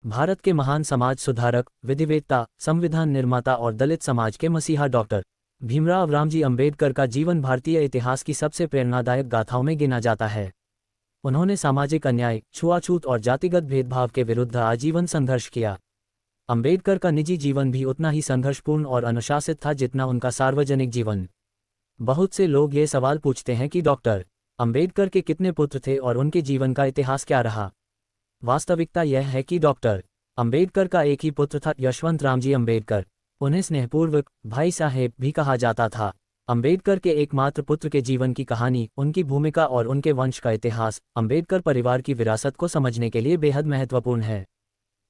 भारत के महान समाज सुधारक, विधिवेत्ता, संविधान निर्माता और दलित समाज के मसीहा डॉक्टर भीमराव रामजी अंबेडकर का जीवन भारतीय इतिहास की सबसे प्रेरणादायक गाथाओं में गिना जाता है। उन्होंने सामाजिक अन्याय, छुआछूत और जातिगत भेदभाव के विरुद्ध आजीवन संघर्ष किया। अंबेडकर का निजी जीवन भी उतना ही संघर्षपूर्ण और अनुशासित था जितना उनका सार्वजनिक जीवन। बहुत से लोग ये सवाल पूछते हैं कि डॉक्टर अंबेडकर के कितने पुत्र थे और उनके जीवन का इतिहास क्या रहा। वास्तविकता यह है कि डॉक्टर अंबेडकर का एक ही पुत्र था, यशवंत रामजी अंबेडकर। उन्हें स्नेहपूर्वक भाई साहेब भी कहा जाता था। अंबेडकर के एकमात्र पुत्र के जीवन की कहानी, उनकी भूमिका और उनके वंश का इतिहास अंबेडकर परिवार की विरासत को समझने के लिए बेहद महत्वपूर्ण है।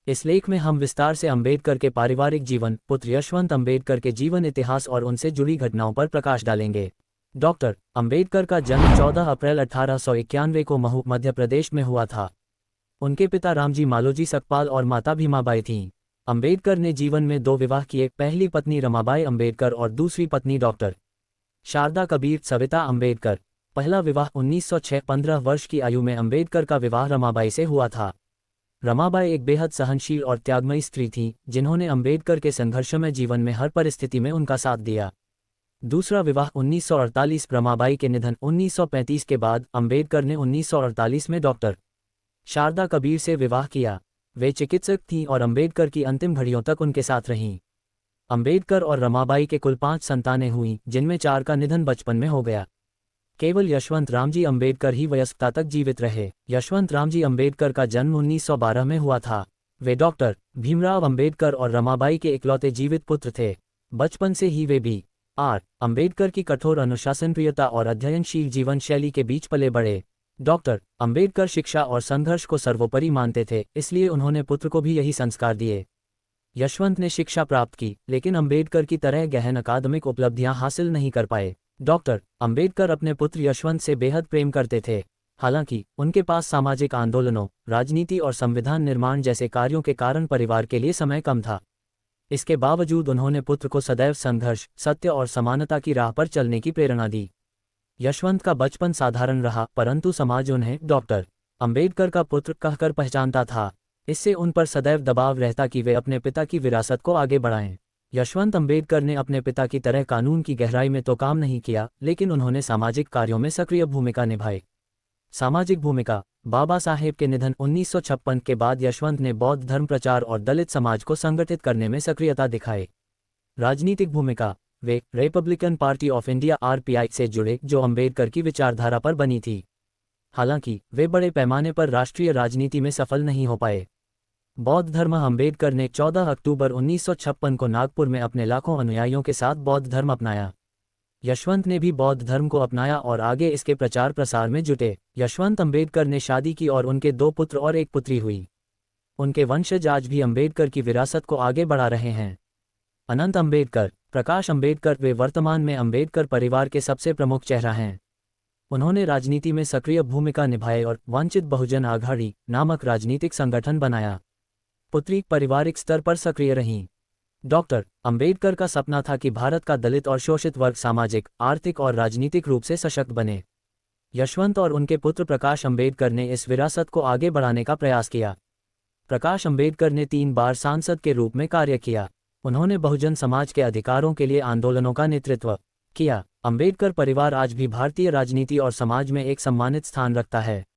इस लेख में हम विस्तार से अंबेडकर के पारिवारिक जीवन, पुत्र यशवंत अंबेडकर के जीवन इतिहास और उनसे जुड़ी घटनाओं पर प्रकाश डालेंगे। डॉक्टर अंबेडकर का जन्म 14 अप्रैल 1891 को महू, मध्य प्रदेश में हुआ था। उनके पिता रामजी मालोजी सकपाल और माता भीमाबाई थीं। अंबेडकर ने जीवन में 2 विवाह किए, पहली पत्नी रमाबाई अंबेडकर और दूसरी पत्नी डॉक्टर शारदा कबीर सविता अंबेडकर। पहला विवाह 1906, 15 वर्ष की आयु में अंबेडकर का विवाह रमाबाई से हुआ था। रमाबाई एक बेहद सहनशील और त्यागमयी स्त्री थीं, जिन्होंने अंबेडकर के संघर्षमय जीवन में हर परिस्थिति में उनका साथ दिया। दूसरा विवाह 1948, रमाबाई के निधन 1935 के बाद अंबेडकर ने 1948 में डॉक्टर शारदा कबीर से विवाह किया। वे चिकित्सक थीं और अंबेडकर की अंतिम घड़ियों तक उनके साथ रहीं। अंबेडकर और रमाबाई के कुल 5 संतानें हुईं, जिनमें 4 का निधन बचपन में हो गया। केवल यशवंत रामजी अंबेडकर ही वयस्कता तक जीवित रहे। यशवंत रामजी अंबेडकर का जन्म 1912 में हुआ था। वे डॉक्टर भीमराव अंबेडकर और रमाबाई के इकलौते जीवित पुत्र थे। बचपन से ही वे भी आर अंबेडकर की कठोर अनुशासनप्रियता और अध्ययनशील जीवन शैली के बीच पले बढ़े। डॉक्टर अंबेडकर शिक्षा और संघर्ष को सर्वोपरि मानते थे, इसलिए उन्होंने पुत्र को भी यही संस्कार दिए। यशवंत ने शिक्षा प्राप्त की, लेकिन अंबेडकर की तरह गहन अकादमिक उपलब्धियां हासिल नहीं कर पाए। डॉक्टर अंबेडकर अपने पुत्र यशवंत से बेहद प्रेम करते थे। हालांकि उनके पास सामाजिक आंदोलनों, राजनीति और संविधान निर्माण जैसे कार्यों के कारण परिवार के लिए समय कम था। इसके बावजूद उन्होंने पुत्र को सदैव संघर्ष, सत्य और समानता की राह पर चलने की प्रेरणा दी। यशवंत का बचपन साधारण रहा, परंतु समाज उन्हें डॉक्टर अंबेडकर का पुत्र कहकर पहचानता था। इससे उन पर सदैव दबाव रहता कि वे अपने पिता की विरासत को आगे बढ़ाएं। यशवंत अंबेडकर ने अपने पिता की तरह कानून की गहराई में तो काम नहीं किया, लेकिन उन्होंने सामाजिक कार्यों में सक्रिय भूमिका निभाई। सामाजिक भूमिका। बाबा साहेब के निधन 1956 के बाद यशवंत ने बौद्ध धर्म प्रचार और दलित समाज को संगठित करने में सक्रियता दिखाई। राजनीतिक भूमिका। वे Republican Party of India (RPI) से जुड़े, जो अंबेडकर की विचारधारा पर बनी थी। हालांकि वे बड़े पैमाने पर राष्ट्रीय राजनीति में सफल नहीं हो पाए। बौद्ध धर्म। अंबेडकर ने 14 अक्टूबर 1956 को नागपुर में अपने लाखों अनुयायियों के साथ बौद्ध धर्म अपनाया। यशवंत ने भी बौद्ध धर्म को अपनाया और आगे इसके प्रचार प्रसार में जुटे। यशवंत अंबेडकर ने शादी की और उनके 2 पुत्र और 1 पुत्री हुई। उनके वंशज आज भी अंबेडकर की विरासत को आगे बढ़ा रहे हैं। अनंत अंबेडकर। प्रकाश अंबेडकर। वे वर्तमान में अंबेडकर परिवार के सबसे प्रमुख चेहरा हैं। उन्होंने राजनीति में सक्रिय भूमिका निभाई और वंचित बहुजन आघाड़ी नामक राजनीतिक संगठन बनाया। पुत्री पारिवारिक स्तर पर सक्रिय रहीं। डॉक्टर अंबेडकर का सपना था कि भारत का दलित और शोषित वर्ग सामाजिक, आर्थिक और राजनीतिक रूप से सशक्त बने। यशवंत और उनके पुत्र प्रकाश अंबेडकर ने इस विरासत को आगे बढ़ाने का प्रयास किया। प्रकाश अंबेडकर ने 3 बार सांसद के रूप में कार्य किया। उन्होंने बहुजन समाज के अधिकारों के लिए आंदोलनों का नेतृत्व किया। अंबेडकर परिवार आज भी भारतीय राजनीति और समाज में एक सम्मानित स्थान रखता है।